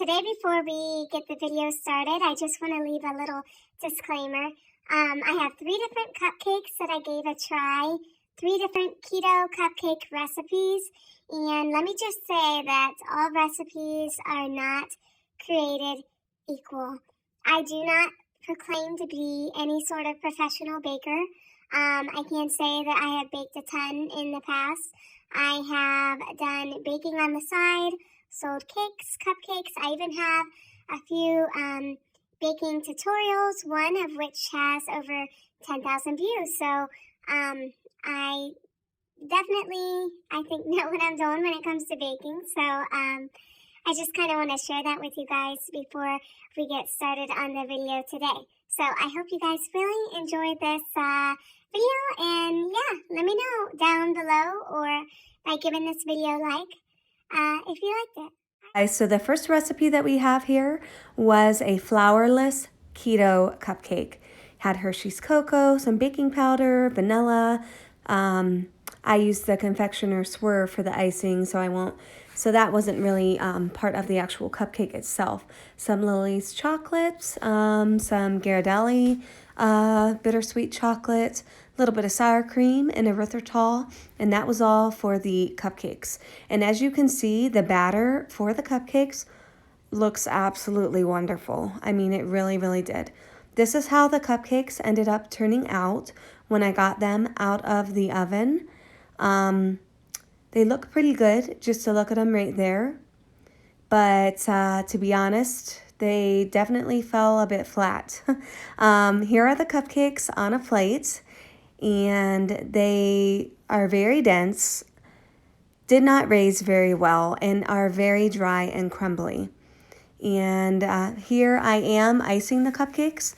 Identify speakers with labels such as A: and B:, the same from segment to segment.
A: today before we get the video started, I just want to leave a little disclaimer. I have 3 different cupcakes that I gave a try, 3 different keto cupcake recipes, and let me just say that all recipes are not created equal. I do not proclaim to be any sort of professional baker. I can say that I have baked a ton in the past. I have done baking on the side, sold cakes, cupcakes. I even have a few baking tutorials, one of which has over 10,000 views. So I definitely, I think, know what I'm doing when it comes to baking. So I just kind of want to share that with you guys before we get started on the video today. So I hope you guys really enjoyed this video, and yeah, let me know down below or by giving this video a like if you liked it.
B: So the first recipe that we have here was a flourless keto cupcake. Had Hershey's cocoa, some baking powder, vanilla. I used the confectioner Swerve for the icing, so that wasn't really part of the actual cupcake itself. Some Lily's chocolates, some Ghirardelli bittersweet chocolate, a little bit of sour cream and erythritol, and that was all for the cupcakes. And as you can see, the batter for the cupcakes looks absolutely wonderful. I mean, it really, really did. This is how the cupcakes ended up turning out when I got them out of the oven. They look pretty good just to look at them right there. But to be honest, they definitely fell a bit flat. Here are the cupcakes on a plate, and they are very dense, did not raise very well, and are very dry and crumbly. And here I am icing the cupcakes.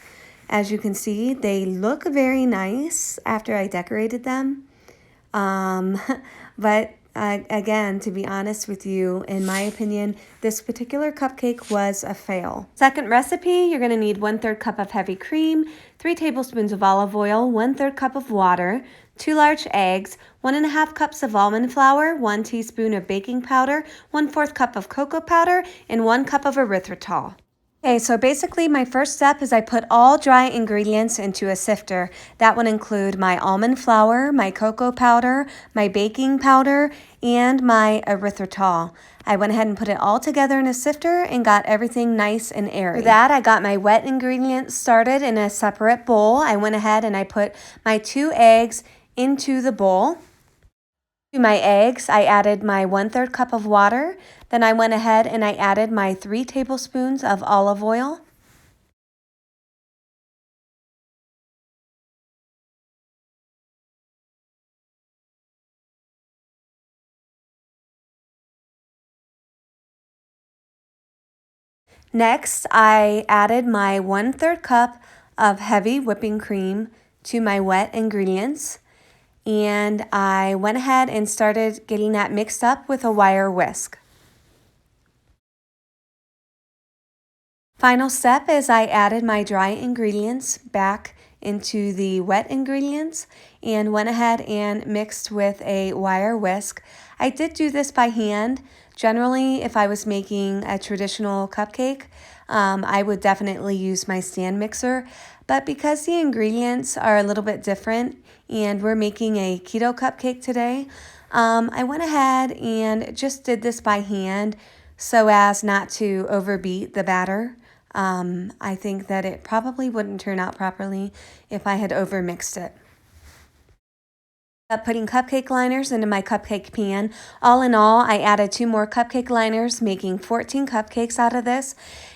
B: As you can see, they look very nice after I decorated them. But again, to be honest with you, in my opinion, this particular cupcake was a fail. Second recipe, you're going to need 1/3 cup of heavy cream, 3 tablespoons of olive oil, 1/3 cup of water, 2 large eggs, 1½ cups of almond flour, 1 teaspoon of baking powder, 1/4 cup of cocoa powder, and 1 cup of erythritol. Okay, so basically my first step is I put all dry ingredients into a sifter. That would include my almond flour, my cocoa powder, my baking powder, and my erythritol. I went ahead and put it all together in a sifter and got everything nice and airy. For that, I got my wet ingredients started in a separate bowl. I went ahead and I put my 2 eggs into the bowl. To my eggs, I added my 1/3 cup of water. Then I went ahead and I added my 3 tablespoons of olive oil. Next, I added my 1/3 cup of heavy whipping cream to my wet ingredients. And I went ahead and started getting that mixed up with a wire whisk. Final step is I added my dry ingredients back into the wet ingredients and went ahead and mixed with a wire whisk. I did do this by hand. Generally, if I was making a traditional cupcake, I would definitely use my stand mixer. But because the ingredients are a little bit different and we're making a keto cupcake today, I went ahead and just did this by hand so as not to overbeat the batter. I think that it probably wouldn't turn out properly if I had overmixed it. Putting cupcake liners into my cupcake pan. All in all, I added 2 more cupcake liners, making 14 cupcakes out of this.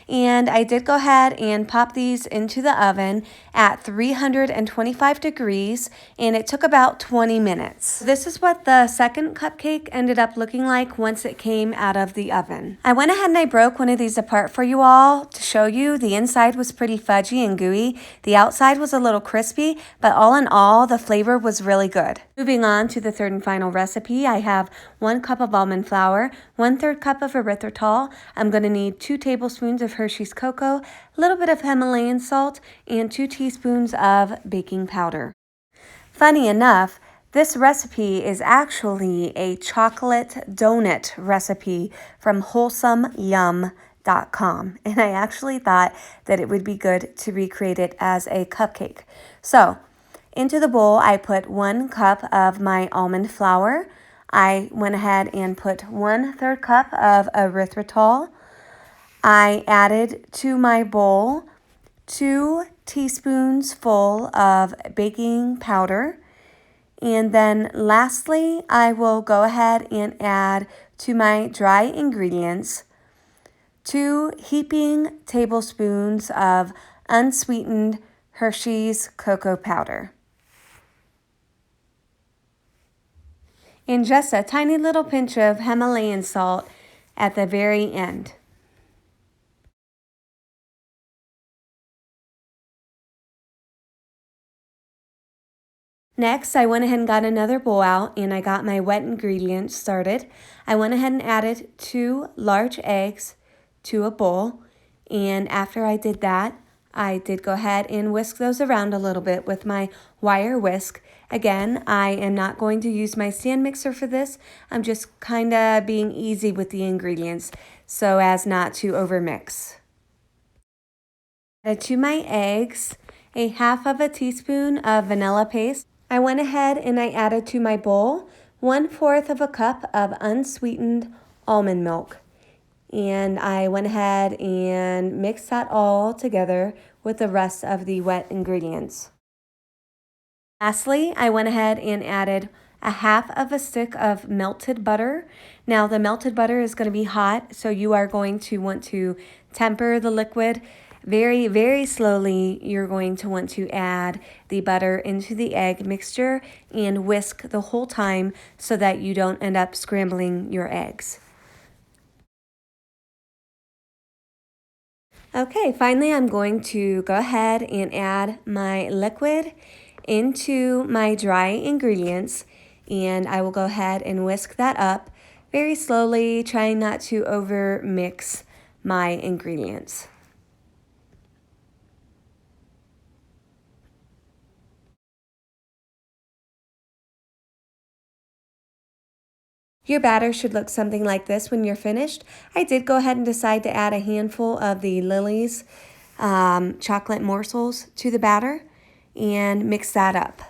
B: And I did go ahead and pop these into the oven at 325 degrees, and it took about 20 minutes. This is what the second cupcake ended up looking like once it came out of the oven. I went ahead and I broke one of these apart for you all to show you. The inside was pretty fudgy and gooey. The outside was a little crispy, but all in all, the flavor was really good. Moving on to the third and final recipe, I have 1 cup of almond flour, 1/3 cup of erythritol. I'm going to need 2 tablespoons of Hershey's cocoa, a little bit of Himalayan salt, and 2 teaspoons of baking powder. Funny enough, this recipe is actually a chocolate donut recipe from Wholesome Yum and I actually thought that it would be good to recreate it as a cupcake. So into the bowl, I put 1 cup of my almond flour. I went ahead and put 1/3 cup of erythritol. I added to my bowl 2 teaspoons full of baking powder. And then lastly, I will go ahead and add to my dry ingredients 2 heaping tablespoons of unsweetened Hershey's cocoa powder. And just a tiny little pinch of Himalayan salt at the very end. Next, I went ahead and got another bowl out and I got my wet ingredients started. I went ahead and added 2 large eggs to a bowl. And after I did that, I did go ahead and whisk those around a little bit with my wire whisk. Again, I am not going to use my stand mixer for this. I'm just kind of being easy with the ingredients so as not to overmix. Add to my eggs a 1/2 teaspoon of vanilla paste. I went ahead and I added to my bowl 1/4 cup of unsweetened almond milk. And I went ahead and mixed that all together with the rest of the wet ingredients. Lastly, I went ahead and added a 1/2 stick of melted butter. Now the melted butter is going to be hot, so you are going to want to temper the liquid very, very slowly. You're going to want to add the butter into the egg mixture and whisk the whole time so that you don't end up scrambling your eggs. Okay, finally I'm going to go ahead and add my liquid into my dry ingredients, and I will go ahead and whisk that up very slowly, trying not to over mix my ingredients. Your batter should look something like this when you're finished. I did go ahead and decide to add a handful of the Lily's chocolate morsels to the batter and mix that up.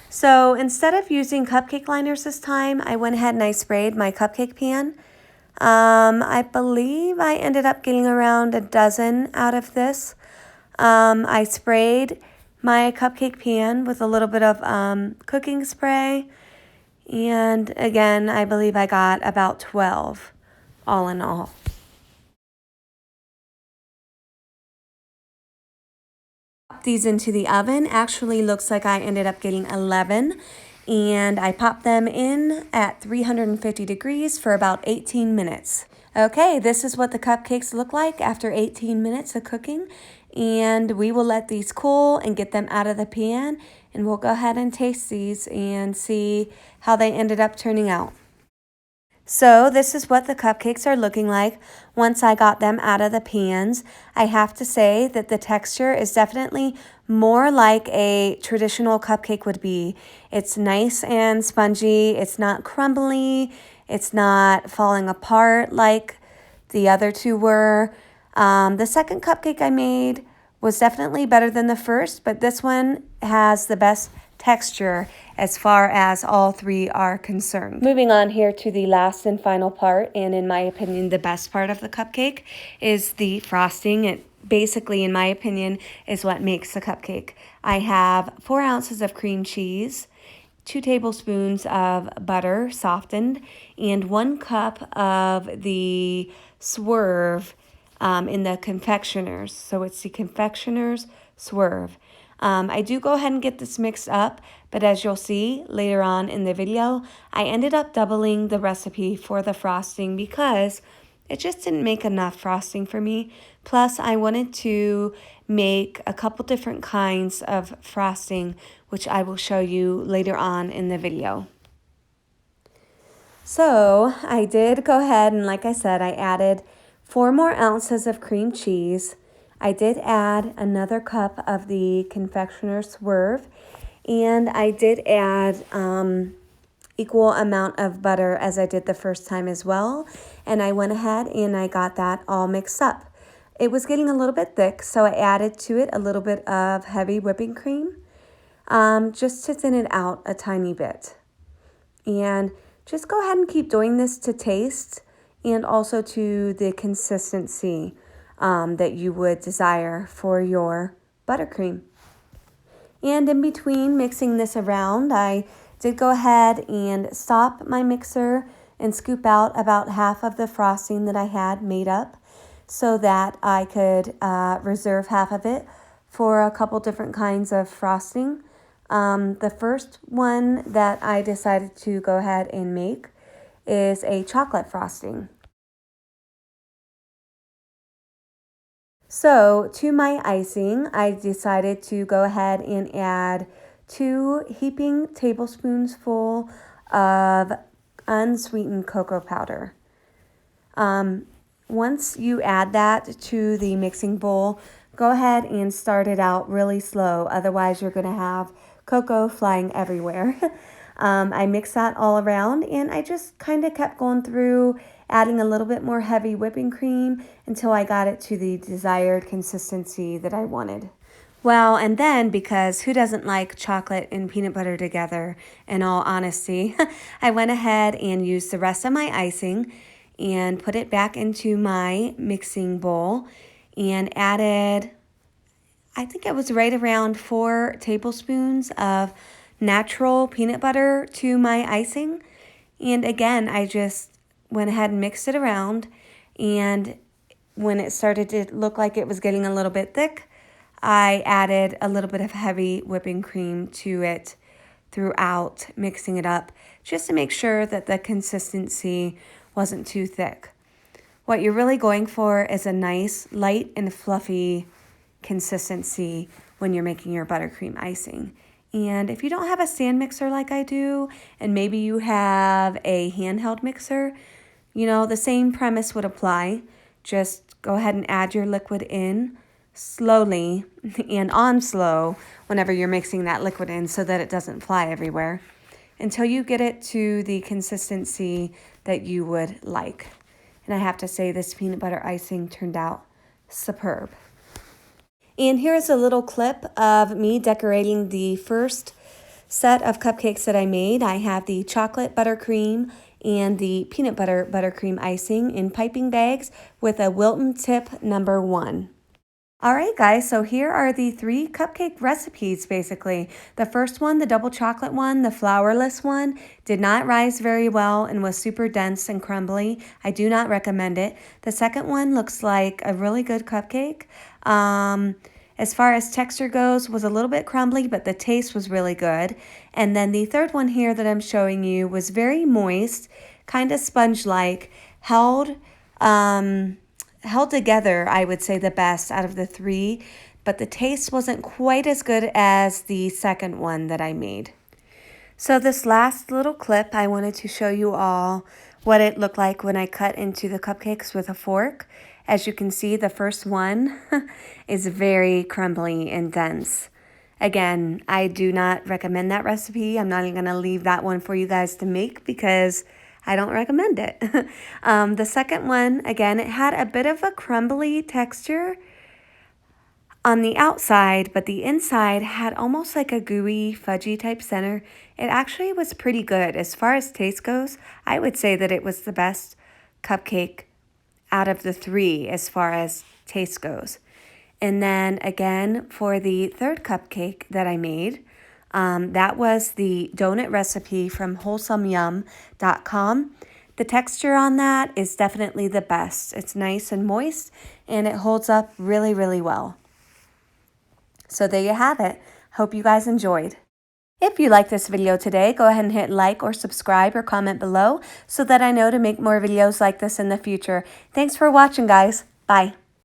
B: So instead of using cupcake liners this time, I went ahead and I sprayed my cupcake pan. I believe I ended up getting around a dozen out of this. I sprayed my cupcake pan with a little bit of cooking spray. And again, I believe I got about 12 all in all. These into the oven. Actually looks like I ended up getting 11, and I popped them in at 350 degrees for about 18 minutes. Okay, this is what the cupcakes look like after 18 minutes of cooking, and we will let these cool and get them out of the pan, and we'll go ahead and taste these and see how they ended up turning out. So this is what the cupcakes are looking like once I got them out of the pans. I have to say that the texture is definitely more like a traditional cupcake would be. It's nice and spongy. It's not crumbly. It's not falling apart like the other two were. The second cupcake I made was definitely better than the first, but this one has the best texture as far as all three are concerned. Moving on here to the last and final part, and in my opinion the best part of the cupcake is the frosting. It basically, in my opinion, is what makes the cupcake. I have 4 ounces of cream cheese, 2 tablespoons of butter softened, and 1 cup of the Swerve in the confectioners. So it's the confectioners Swerve. I do go ahead and get this mixed up, but as you'll see later on in the video, I ended up doubling the recipe for the frosting because it just didn't make enough frosting for me. Plus, I wanted to make a couple different kinds of frosting, which I will show you later on in the video. So I did go ahead and, like I said, I added 4 more ounces of cream cheese. I did add another cup of the confectioner Swerve, and I did add equal amount of butter as I did the first time as well. And I went ahead and I got that all mixed up. It was getting a little bit thick, so I added to it a little bit of heavy whipping cream, just to thin it out a tiny bit. And just go ahead and keep doing this to taste and also to the consistency that you would desire for your buttercream. And in between mixing this around, I did go ahead and stop my mixer and scoop out about half of the frosting that I had made up so that I could reserve half of it for a couple different kinds of frosting. The first one that I decided to go ahead and make is a chocolate frosting. So to my icing, I decided to go ahead and add 2 heaping tablespoons full of unsweetened cocoa powder. Once you add that to the mixing bowl, go ahead and start it out really slow. Otherwise, you're going to have cocoa flying everywhere. I mixed that all around and I just kind of kept going through adding a little bit more heavy whipping cream until I got it to the desired consistency that I wanted. Well, and then because who doesn't like chocolate and peanut butter together, in all honesty, I went ahead and used the rest of my icing and put it back into my mixing bowl and added, I think it was right around 4 tablespoons of natural peanut butter to my icing. And again, I just went ahead and mixed it around, and when it started to look like it was getting a little bit thick, I added a little bit of heavy whipping cream to it throughout, mixing it up just to make sure that the consistency wasn't too thick. What you're really going for is a nice, light and fluffy consistency when you're making your buttercream icing. And if you don't have a stand mixer like I do, and maybe you have a handheld mixer, you know, the same premise would apply. Just go ahead and add your liquid in slowly and on slow whenever you're mixing that liquid in so that it doesn't fly everywhere until you get it to the consistency that you would like. And I have to say this peanut butter icing turned out superb. And here's a little clip of me decorating the first set of cupcakes that I made. I have the chocolate buttercream and the peanut butter buttercream icing in piping bags with a Wilton tip number 1. All right, guys, so here are the 3 cupcake recipes, basically. The first one, the double chocolate one, the flourless one, did not rise very well and was super dense and crumbly. I do not recommend it. The second one looks like a really good cupcake. As far as texture goes, was a little bit crumbly, but the taste was really good. And then the third one here that I'm showing you was very moist, kind of sponge-like, held together, I would say the best out of the 3, but the taste wasn't quite as good as the second one that I made. So this last little clip, I wanted to show you all what it looked like when I cut into the cupcakes with a fork. As you can see, the first one is very crumbly and dense. Again, I do not recommend that recipe. I'm not even going to leave that one for you guys to make because I don't recommend it. The second one, again, it had a bit of a crumbly texture on the outside, but the inside had almost like a gooey, fudgy type center. It actually was pretty good. As far as taste goes, I would say that it was the best cupcake out of the 3 as far as taste goes. And then again, for the third cupcake that I made, that was the donut recipe from wholesomeyum.com. The texture on that is definitely the best. It's nice and moist, and it holds up really, really well. So there you have it. Hope you guys enjoyed. If you like this video today, go ahead and hit like or subscribe or comment below so that I know to make more videos like this in the future. Thanks for watching, guys. Bye.